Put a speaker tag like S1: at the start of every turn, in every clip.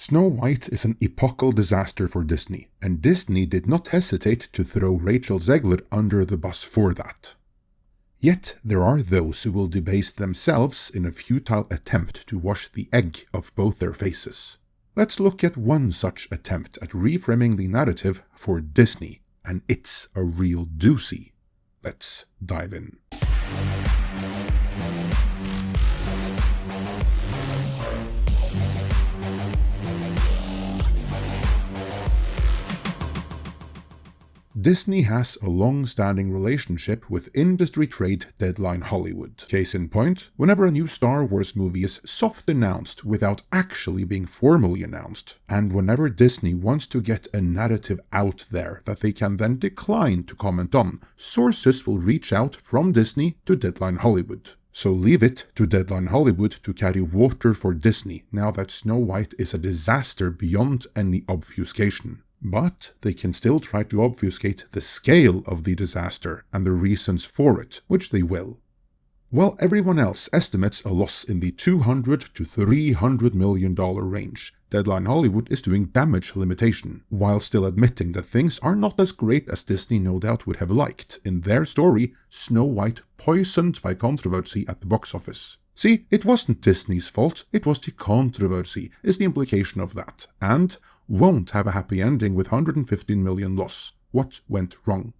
S1: Snow White is an epochal disaster for Disney, and Disney did not hesitate to throw Rachel Zegler under the bus for that. Yet there are those who will debase themselves in a futile attempt to wash the egg of both their faces. Let's look at one such attempt at reframing the narrative for Disney, and it's a real doozy. Let's dive in. Disney has a long-standing relationship with industry trade Deadline Hollywood. Case in point, whenever a new Star Wars movie is soft announced without actually being formally announced, and whenever Disney wants to get a narrative out there that they can then decline to comment on, sources will reach out from Disney to Deadline Hollywood. So leave it to Deadline Hollywood to carry water for Disney now that Snow White is a disaster beyond any obfuscation. But they can still try to obfuscate the scale of the disaster and the reasons for it, which they will. While everyone else estimates a loss in the $200 to $300 million range, Deadline Hollywood is doing damage limitation, while still admitting that things are not as great as Disney no doubt would have liked in their story, Snow White poisoned by controversy at the box office. See, it wasn't Disney's fault, it was the controversy, is the implication of that, and won't have a happy ending with $115 million loss. What went wrong?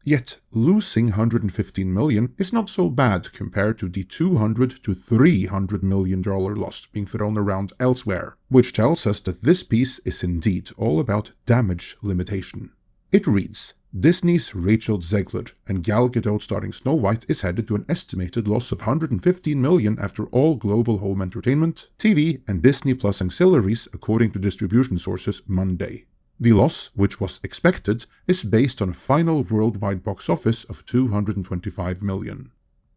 S1: Yet, losing $115 million is not so bad compared to the $200 to $300 million loss being thrown around elsewhere, which tells us that this piece is indeed all about damage limitation. It reads, Disney's Rachel Zegler and Gal Gadot starring Snow White is headed to an estimated loss of $115 million after all global home entertainment, TV, and Disney Plus ancillaries according to distribution sources Monday. The loss, which was expected, is based on a final worldwide box office of $225 million.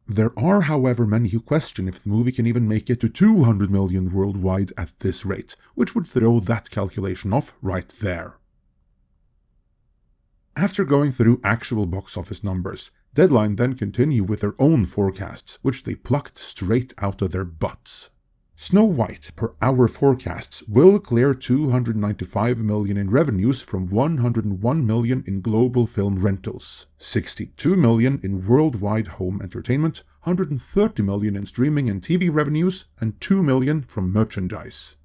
S1: There are, however, many who question if the movie can even make it to $200 million worldwide at this rate, which would throw that calculation off right there. After going through actual box office numbers, Deadline then continue with their own forecasts, which they plucked straight out of their butts. Snow White, per our forecasts, will clear $295 million in revenues from $101 million in global film rentals, $62 million in worldwide home entertainment, $130 million in streaming and TV revenues, and $2 million from merchandise.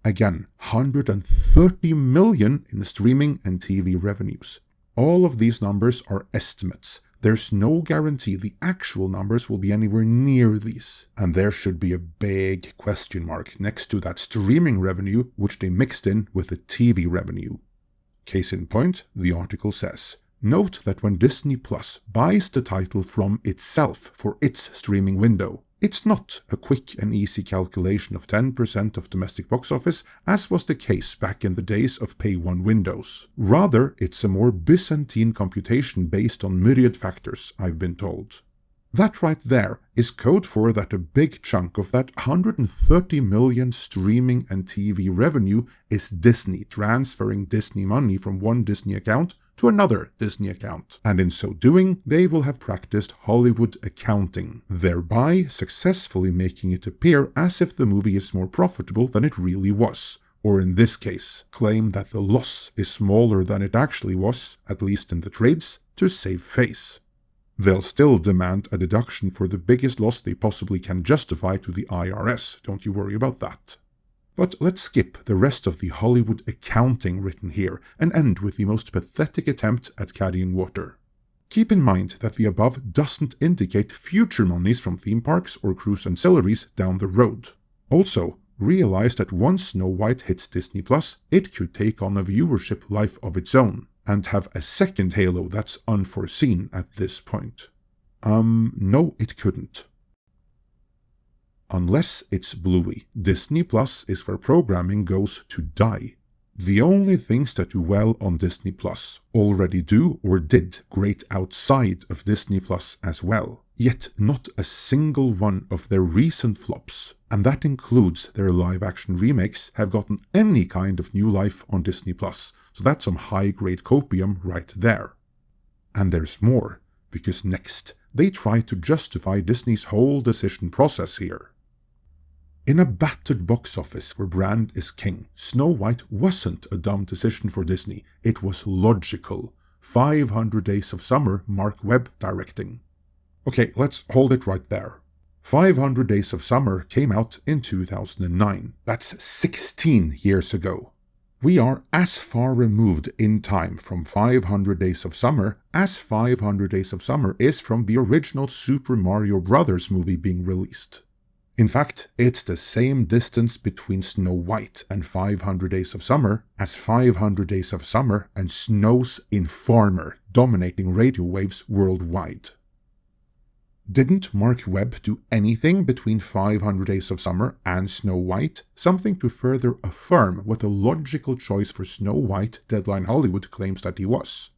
S1: Again, $130 million in streaming and TV revenues. All of these numbers are estimates. There's no guarantee the actual numbers will be anywhere near these. And there should be a big question mark next to that streaming revenue which they mixed in with the TV revenue. Case in point, the article says, note that when Disney Plus buys the title from itself for its streaming window, it's not a quick and easy calculation of 10% of domestic box office, as was the case back in the days of Pay-1 windows. Rather, it's a more Byzantine computation based on myriad factors, I've been told. That right there is code for that a big chunk of that $130 million streaming and TV revenue is Disney transferring Disney money from one Disney account to another Disney account, and in so doing, they will have practiced Hollywood accounting, thereby successfully making it appear as if the movie is more profitable than it really was, or in this case, claim that the loss is smaller than it actually was, at least in the trades, to save face. They'll still demand a deduction for the biggest loss they possibly can justify to the IRS, don't you worry about that. But let's skip the rest of the Hollywood accounting written here and end with the most pathetic attempt at carrying water. Keep in mind that the above doesn't indicate future monies from theme parks or cruise ancillaries down the road. Also, realize that once Snow White hits Disney Plus, it could take on a viewership life of its own, and have a second halo that's unforeseen at this point. No, it couldn't. Unless it's Bluey, Disney Plus is where programming goes to die. The only things that do well on Disney Plus already do or did great outside of Disney Plus as well. Yet not a single one of their recent flops, and that includes their live-action remakes, have gotten any kind of new life on Disney Plus, so that's some high-grade copium right there. And there's more, because next, they try to justify Disney's whole decision process here. In a battered box office where brand is king, Snow White wasn't a dumb decision for Disney, it was logical. 500 Days of Summer, Mark Webb directing. Okay, let's hold it right there. 500 Days of Summer came out in 2009. That's 16 years ago. We are as far removed in time from 500 Days of Summer as 500 Days of Summer is from the original Super Mario Bros. Movie being released. In fact, it's the same distance between Snow White and 500 Days of Summer as 500 Days of Summer and Snow's Informer dominating radio waves worldwide. Didn't Mark Webb do anything between 500 Days of Summer and Snow White? Something to further affirm what a logical choice for Snow White Deadline Hollywood claims that he was.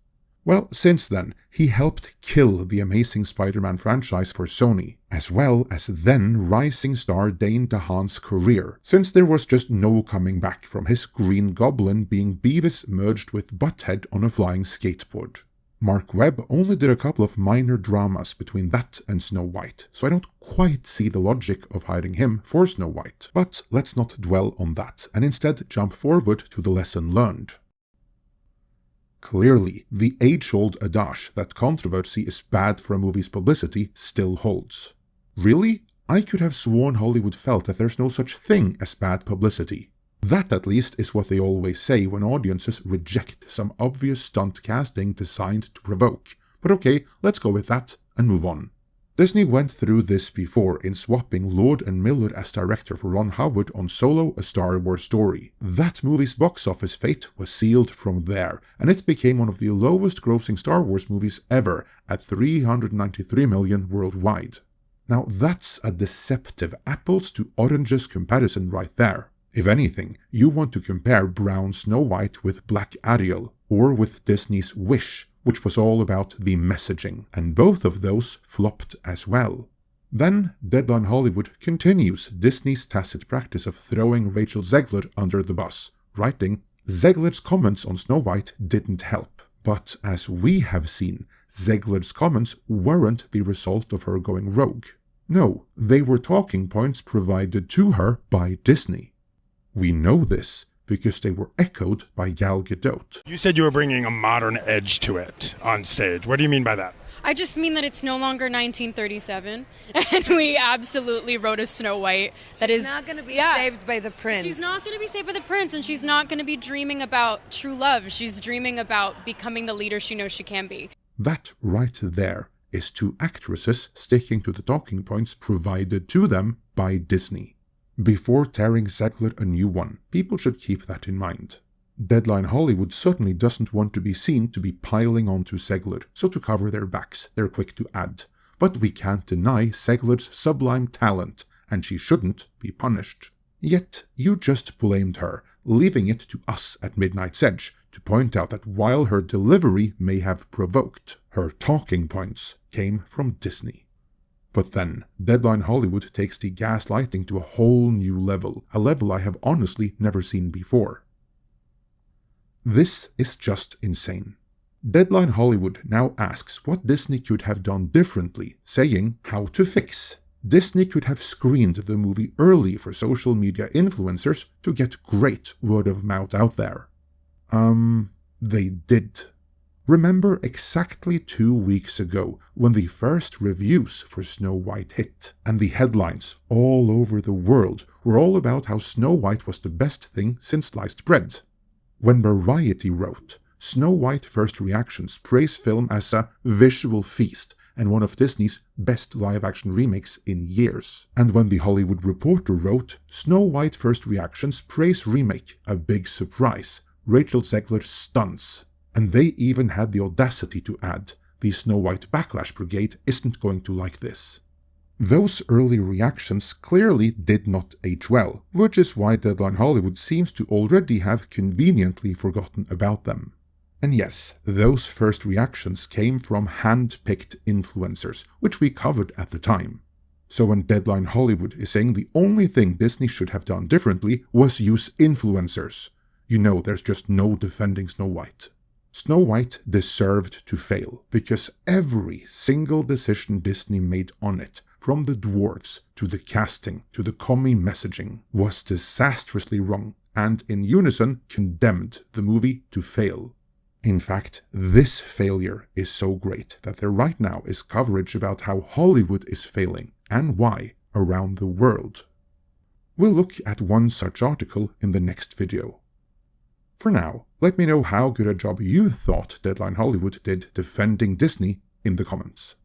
S1: Well, since then, he helped kill the Amazing Spider-Man franchise for Sony, as well as then rising star Dane DeHaan's career, since there was just no coming back from his Green Goblin being Beavis merged with Butthead on a flying skateboard. Mark Webb only did a couple of minor dramas between that and Snow White, so I don't quite see the logic of hiring him for Snow White. But let's not dwell on that, and instead jump forward to the lesson learned. Clearly, the age-old adage that controversy is bad for a movie's publicity still holds. Really? I could have sworn Hollywood felt that there's no such thing as bad publicity. That at least is what they always say when audiences reject some obvious stunt casting designed to provoke. But okay, let's go with that and move on. Disney went through this before in swapping Lord and Miller as director for Ron Howard on Solo: A Star Wars Story. That movie's box office fate was sealed from there, and it became one of the lowest grossing Star Wars movies ever at $393 million worldwide. Now that's a deceptive apples to oranges comparison right there. If anything, you want to compare brown Snow White with black Ariel, or with Disney's Wish, which was all about the messaging, and both of those flopped as well. Then, Deadline Hollywood continues Disney's tacit practice of throwing Rachel Zegler under the bus, writing, "Zegler's comments on Snow White didn't help, but as we have seen, Zegler's comments weren't the result of her going rogue. No, they were talking points provided to her by Disney. We know this because they were echoed by Gal Gadot."
S2: You said you were bringing a modern edge to it on stage. What do you mean by that?
S3: I just mean that it's no longer 1937, and we absolutely wrote a Snow White that is
S4: not going to be saved by the prince.
S3: She's not going to be saved by the prince, and she's not going to be dreaming about true love. She's dreaming about becoming the leader she knows she can be.
S1: That right there is two actresses sticking to the talking points provided to them by Disney. Before tearing Zegler a new one, people should keep that in mind. Deadline Hollywood certainly doesn't want to be seen to be piling onto Zegler, so to cover their backs, they're quick to add. But we can't deny Zegler's sublime talent, and she shouldn't be punished. Yet, you just blamed her, leaving it to us at Midnight's Edge to point out that while her delivery may have provoked, her talking points came from Disney. But then, Deadline Hollywood takes the gaslighting to a whole new level, a level I have honestly never seen before. This is just insane. Deadline Hollywood now asks what Disney could have done differently, saying how to fix. Disney could have screened the movie early for social media influencers to get great word of mouth out there. They did. Remember exactly 2 weeks ago when the first reviews for Snow White hit, and the headlines all over the world were all about how Snow White was the best thing since sliced bread. When Variety wrote, Snow White first reactions praise film as a visual feast and one of Disney's best live-action remakes in years. And when The Hollywood Reporter wrote, Snow White first reactions praise remake, a big surprise, Rachel Zegler stuns. And they even had the audacity to add, the Snow White Backlash Brigade isn't going to like this. Those early reactions clearly did not age well, which is why Deadline Hollywood seems to already have conveniently forgotten about them. And yes, those first reactions came from hand-picked influencers, which we covered at the time. So when Deadline Hollywood is saying the only thing Disney should have done differently was use influencers, you know there's just no defending Snow White. Snow White deserved to fail, because every single decision Disney made on it, from the dwarves to the casting to the commie messaging, was disastrously wrong and in unison condemned the movie to fail. In fact, this failure is so great that there right now is coverage about how Hollywood is failing and why around the world. We'll look at one such article in the next video. For now, let me know how good a job you thought Deadline Hollywood did defending Disney in the comments.